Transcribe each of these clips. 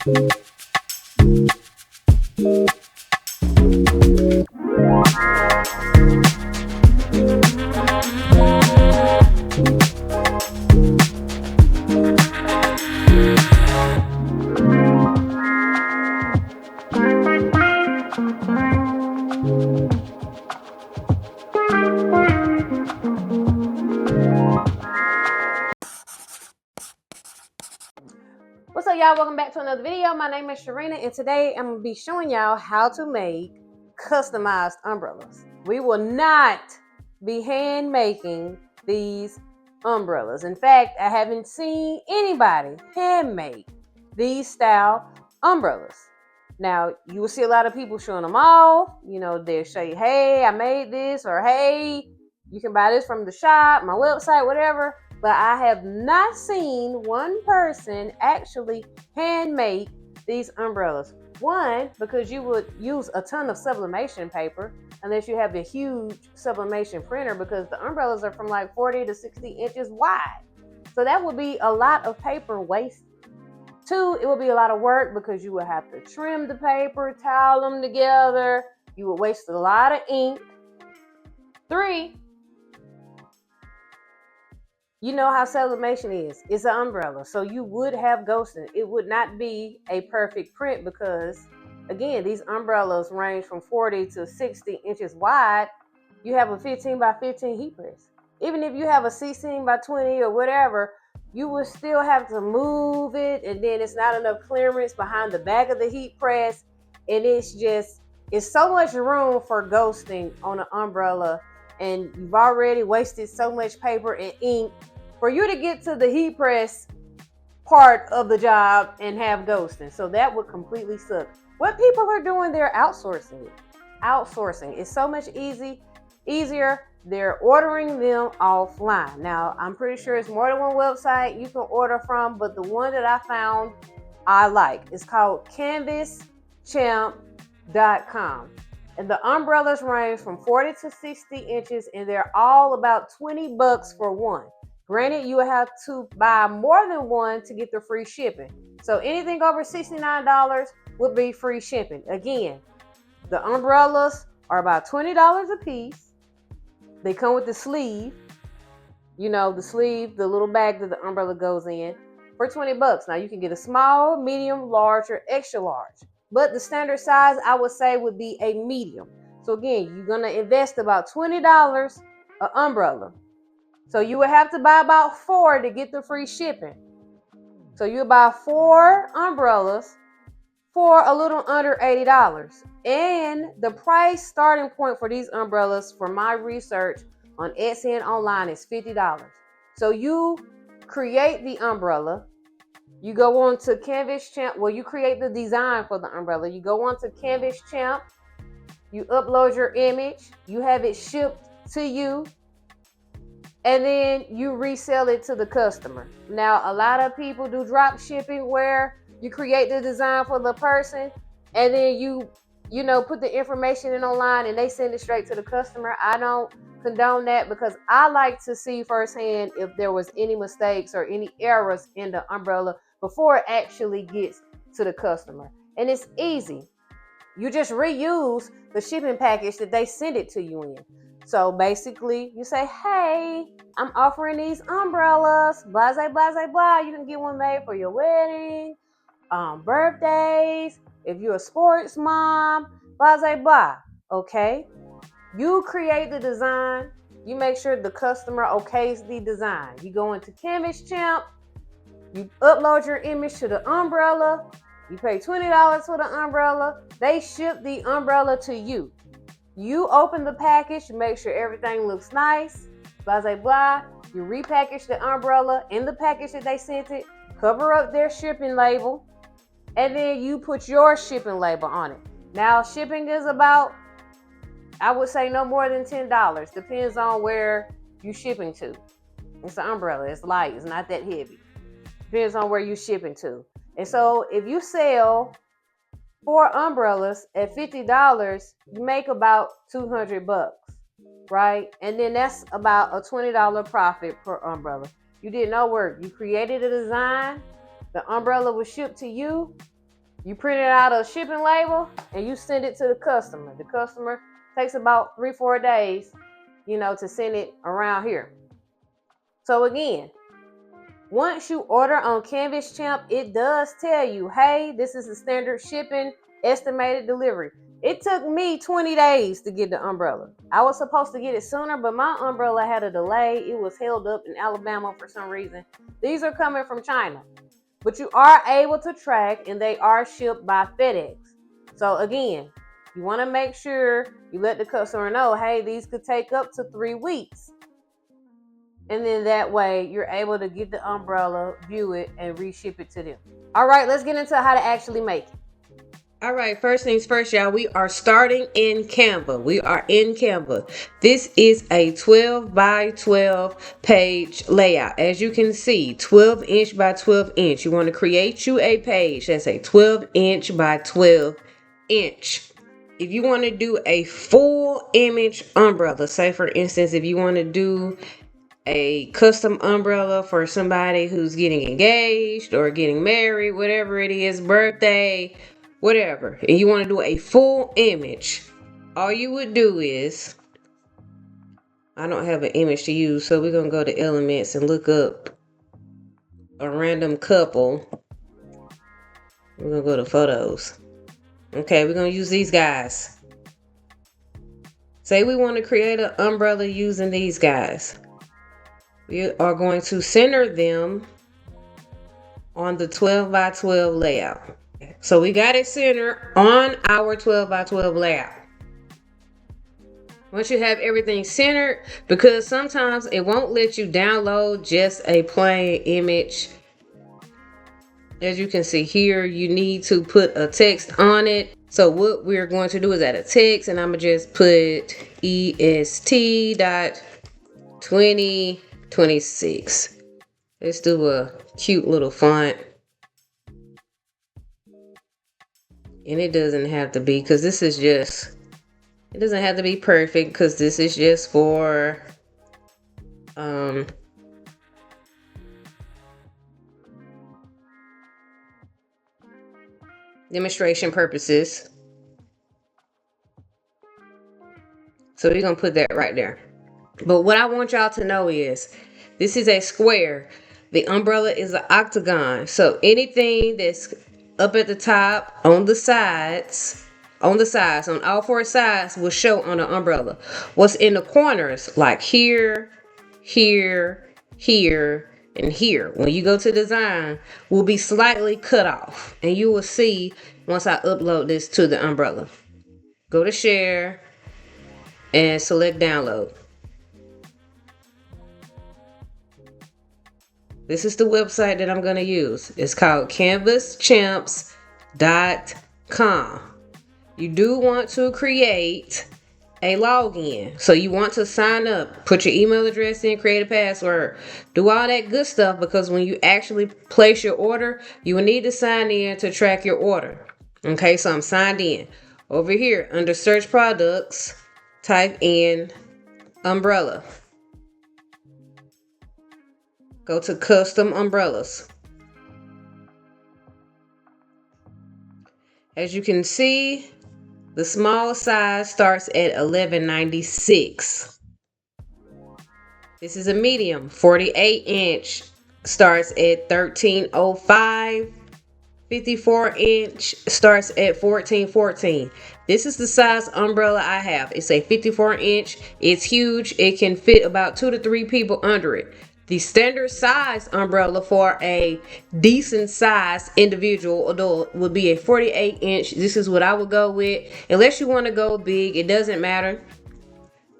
What's up, y'all? Welcome back to another video. My name is Sharina, and today I'm going to be showing y'all how to make customized umbrellas. We will not be hand making these umbrellas. In fact, I haven't seen anybody hand make these style umbrellas. Now, you will see a lot of people showing them off. You know, they'll show you, hey, I made this, or hey, you can buy this from the shop, my website, whatever. But I have not seen one person actually hand make these umbrellas. One, because you would use a ton of sublimation paper unless you have a huge sublimation printer, because the umbrellas are from like 40 to 60 inches wide. So that would be a lot of paper waste. Two, it would be a lot of work because you would have to trim the paper, towel them together. You would waste a lot of ink. Three, you know how sublimation is. It's an umbrella. So you would have ghosting. It would not be a perfect print because, again, these umbrellas range from 40 to 60 inches wide. You have a 15 by 15 heat press. Even if you have a 16 by 20 or whatever, you will still have to move it, and then it's not enough clearance behind the back of the heat press. And it's so much room for ghosting on an umbrella, and you've already wasted so much paper and ink for you to get to the heat press part of the job and have ghosting. So that would completely suck. What people are doing, they're outsourcing it. Outsourcing is so much easier. They're ordering them offline. Now, I'm pretty sure it's more than one website you can order from, but the one that I found I like. It's called canvaschamp.com. And the umbrellas range from 40 to 60 inches, and they're all about $20 for one. Granted, you will have to buy more than one to get the free shipping. So anything over $69 would be free shipping. Again, the umbrellas are about $20 a piece. They come with the sleeve. You know, the sleeve, the little bag that the umbrella goes in, for $20. Now, you can get a small, medium, large, or extra large. But the standard size, I would say, would be a medium. So again, you're going to invest about $20 an umbrella. So you would have to buy about 4 to get the free shipping. So you buy 4 umbrellas for a little under $80. And the price starting point for these umbrellas, for my research on Etsy and online, is $50. So you create the umbrella. You go on to Canvas Champ. Well, you create the design for the umbrella. You go on to Canvas Champ. You upload your image. You have it shipped to you. And then you resell it to the customer. Now, a lot of people do drop shipping where you create the design for the person and then you put the information in online and they send it straight to the customer. I don't condone that because I like to see firsthand if there was any mistakes or any errors in the umbrella before it actually gets to the customer. And it's easy. You just reuse the shipping package that they send it to you in. So basically, you say, hey, I'm offering these umbrellas, blah, blah, blah, blah. You can get one made for your wedding, birthdays, if you're a sports mom, blah, blah, blah. Okay? You create the design. You make sure the customer okays the design. You go into Canvas Champ. You upload your image to the umbrella. You pay $20 for the umbrella. They ship the umbrella to you. You open the package, you make sure everything looks nice, blah, blah, blah. You repackage the umbrella in the package that they sent it, cover up their shipping label, and then you put your shipping label on it. Now, shipping is about, I would say, no more than $10. Depends on where you're shipping to. It's an umbrella. It's light. It's not that heavy. Depends on where you're shipping to. And so if you sell 4 umbrellas at $50, you make about $200, right? And then that's about a $20 profit per umbrella. You did no work. You created a design. The umbrella was shipped to you. You print it out a shipping label and you send it to the customer. The customer takes about 3-4 days, to send it around here. So again, once you order on Canvas Champ, it does tell you, hey, this is the standard shipping, estimated delivery. It took me 20 days to get the umbrella. I was supposed to get it sooner, but my umbrella had a delay. It was held up in Alabama for some reason. These are coming from China. But you are able to track, and they are shipped by FedEx. So again, you want to make sure you let the customer know, hey, these could take up to 3 weeks. And then that way you're able to get the umbrella, view it, and reship it to them. All right, let's get into how to actually make it. All right, first things first, y'all. We are starting in Canva. This is a 12 by 12 page layout. As you can see, 12 inch by 12 inch. You want to create you a page that's a 12 inch by 12 inch. If you want to do a full image umbrella, say for instance, if you want to do a custom umbrella for somebody who's getting engaged or getting married, whatever it is, birthday, whatever, and you want to do a full image, all you would do is, I don't have an image to use, so we're going to go to Elements and look up a random couple. We're going to go to Photos. Okay, we're going to use these guys. Say we want to create an umbrella using these guys. We are going to center them on the 12 by 12 layout. So we got it centered on our 12 by 12 layout. Once you have everything centered, because sometimes it won't let you download just a plain image. As you can see here, you need to put a text on it. So what we're going to do is add a text, and I'm going to just put EST.2026. Let's do a cute little font. And it doesn't have to be, because this is just, it doesn't have to be perfect, because this is just for demonstration purposes. So we're going to put that right there. But what I want y'all to know is, this is a square. The umbrella is an octagon. So anything that's up at the top, on the sides, on all 4 sides will show on the umbrella. What's in the corners, like here, here, here, and here, when you go to design, will be slightly cut off. And you will see once I upload this to the umbrella. Go to share and select download. This is the website that I'm going to use. It's called canvaschamps.com. You do want to create a login. So you want to sign up, put your email address in, create a password, do all that good stuff, because when you actually place your order, you will need to sign in to track your order. Okay, so I'm signed in. Over here under search products, type in umbrella. Go to custom umbrellas. As you can see, the small size starts at $11.96. This is a medium. 48 inch starts at $13.05. 54 inch starts at $14.14. This is the size umbrella I have. It's a 54 inch. It's huge. It can fit about 2 to 3 people under it. The standard size umbrella for a decent size individual adult would be a 48 inch. This is what I would go with. Unless you want to go big, it doesn't matter.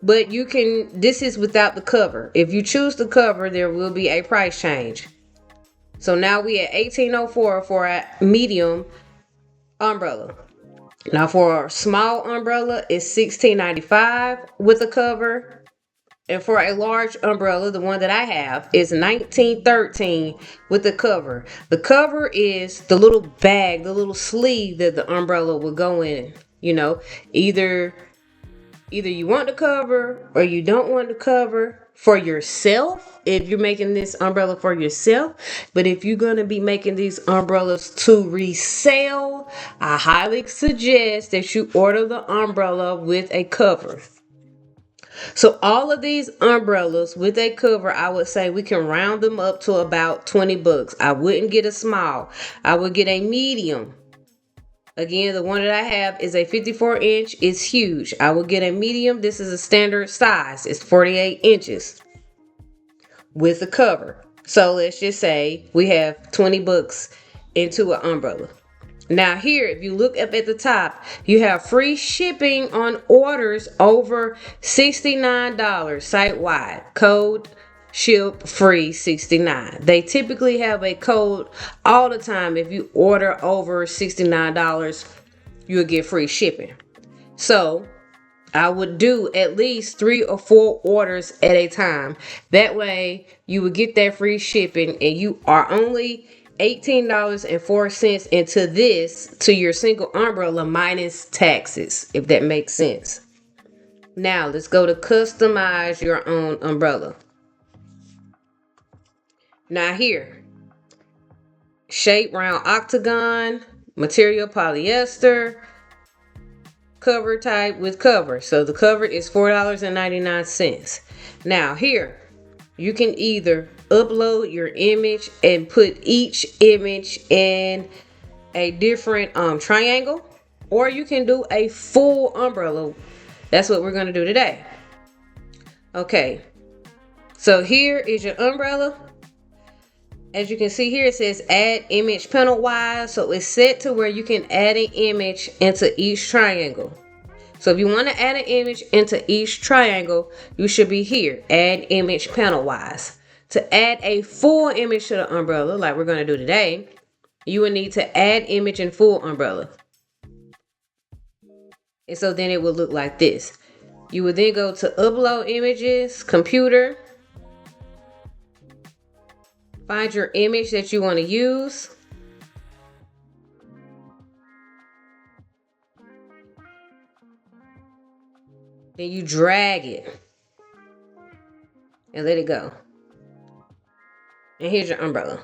But you can, this is without the cover. If you choose the cover, there will be a price change. So now we at $18.04 for a medium umbrella. Now for a small umbrella, it's $16.95 with a cover. And for a large umbrella, the one that I have, is $19.13 with the cover. The cover is the little bag, the little sleeve that the umbrella will go in. You know, either you want the cover or you don't want the cover. for yourself, if you're making this umbrella for yourself. But if you're going to be making these umbrellas to resell, I highly suggest that you order the umbrella with a cover. So all of these umbrellas with a cover, I would say we can round them up to about 20 bucks. I wouldn't get a small. I would get a medium. Again, the one that I have is a 54 inch. It's huge. I will get a medium. This is a standard size. It's 48 inches with a cover. So let's just say we have 20 bucks into an umbrella. Now here, if you look up at the top, you have free shipping on orders over $69 site-wide. Code ship free 69. They typically have a code all the time. If you order over $69, you'll get free shipping. So I would do at least 3 or 4 orders at a time. That way you would get that free shipping, and you are only $18.04 into this, to your single umbrella, minus taxes, if that makes sense. Now let's go to customize your own umbrella. Now here, shape round octagon, material polyester, cover type with cover. So the cover is $4.99. Now here, you can either upload your image and put each image in a different triangle, or you can do a full umbrella. That's what we're going to do today. Okay, so here is your umbrella. As you can see here, it says add image panel wise. So it's set to where you can add an image into each triangle. So if you want to add an image into each triangle, you should be here, add image panel wise. To add a full image to the umbrella, like we're going to do today, you will need to add image in full umbrella. And so then it will look like this. You would then go to upload images, computer, find your image that you want to use. Then you drag it and let it go. And here's your umbrella.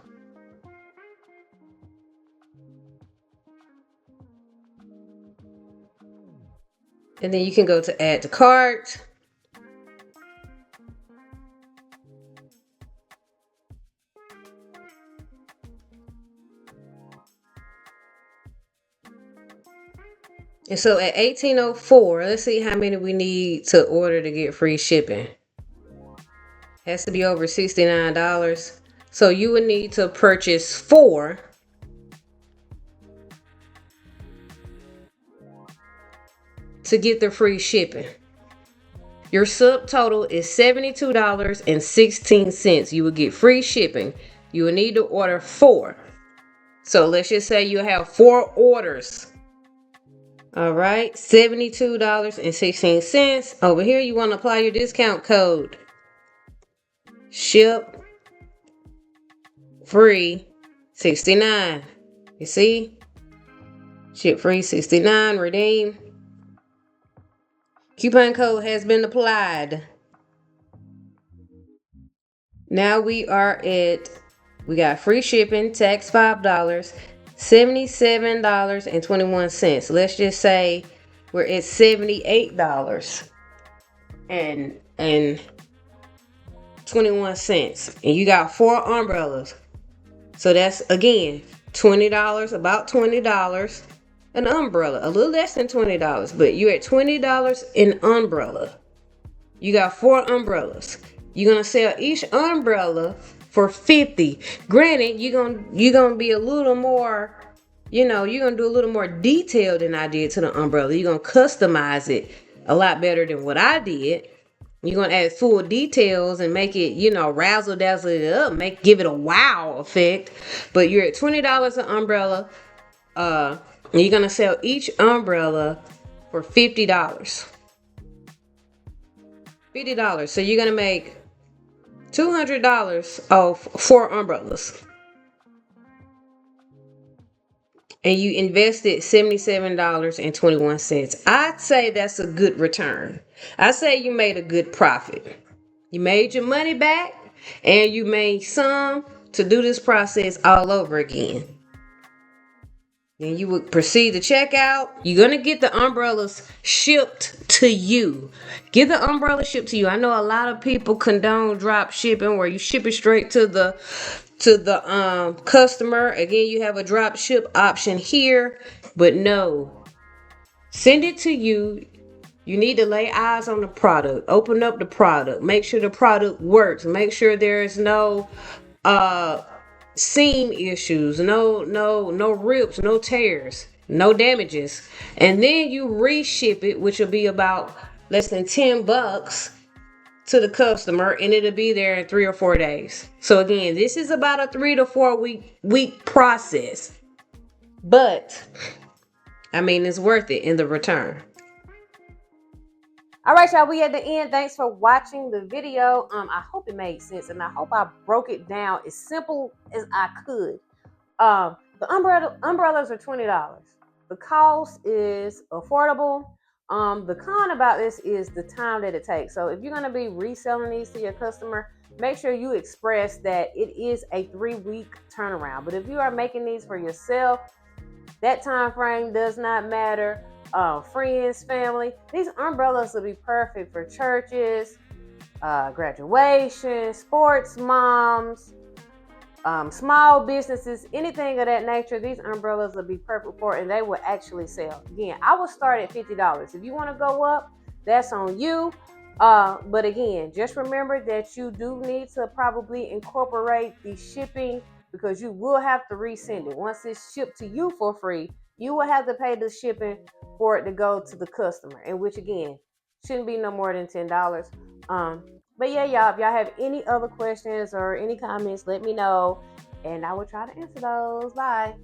And then you can go to add to cart. And so at $18.04, let's see how many we need to order to get free shipping. Has to be over $69. So you would need to purchase 4 to get the free shipping. Your subtotal is $72.16. You will get free shipping. You will need to order 4. So let's just say you have 4 orders. All right, $72.16. Over here, you want to apply your discount code. Ship free 69. You see? Ship free 69. Redeem. Coupon code has been applied. Now we got free shipping, tax $5, $77.21. Let's just say we're at $78 and 21 cents. And you got 4 umbrellas. So that's again $20, about $20 an umbrella. A little less than $20, but you're at $20 in umbrella. You got 4 umbrellas. You're gonna sell each umbrella for $50. Granted, you're gonna be a little more, you're gonna do a little more detail than I did to the umbrella. You're gonna customize it a lot better than what I did. You're gonna add full details and make it, razzle dazzle it up, give it a wow effect. But you're at $20 an umbrella. And you're gonna sell each umbrella for $50. $50. So you're gonna make $200 off 4 umbrellas. And you invested $77.21. I'd say that's a good return. I say you made a good profit. You made your money back, and you made some to do this process all over again. Then you would proceed to check out. You're gonna get the umbrellas shipped to you. Get the umbrella shipped to you. I know a lot of people condone drop shipping where you ship it straight to the customer. Again, you have a drop ship option here, but no. Send it to you. You need to lay eyes on the product. Open up the product. Make sure the product works. Make sure there is no uh seam issues, no rips, no tears, no damages. And then you reship it, which will be about less than $10 to the customer, and it'll be there in 3 or 4 days. So again, this is about a 3 to 4 week process. But I mean, it's worth it in the return. All right, y'all, we at the end. Thanks for watching the video. I hope it made sense, and I hope I broke it down as simple as I could. The umbrellas are $20. The cost is affordable. The con about this is the time that it takes. So if you're gonna be reselling these to your customer, make sure you express that it is a 3-week turnaround. But if you are making these for yourself, that time frame does not matter. Friends, family, these umbrellas will be perfect for churches, graduation, sports moms, small businesses, anything of that nature. These umbrellas will be perfect for, and they will actually sell. Again, I will start at $50. If you want to go up, that's on you. But again, just remember that you do need to probably incorporate the shipping, because you will have to resend it. Once it's shipped to you for free, you will have to pay the shipping for it to go to the customer, and which again shouldn't be no more than $10. But yeah, y'all, if y'all have any other questions or any comments, let me know, and I will try to answer those. Bye.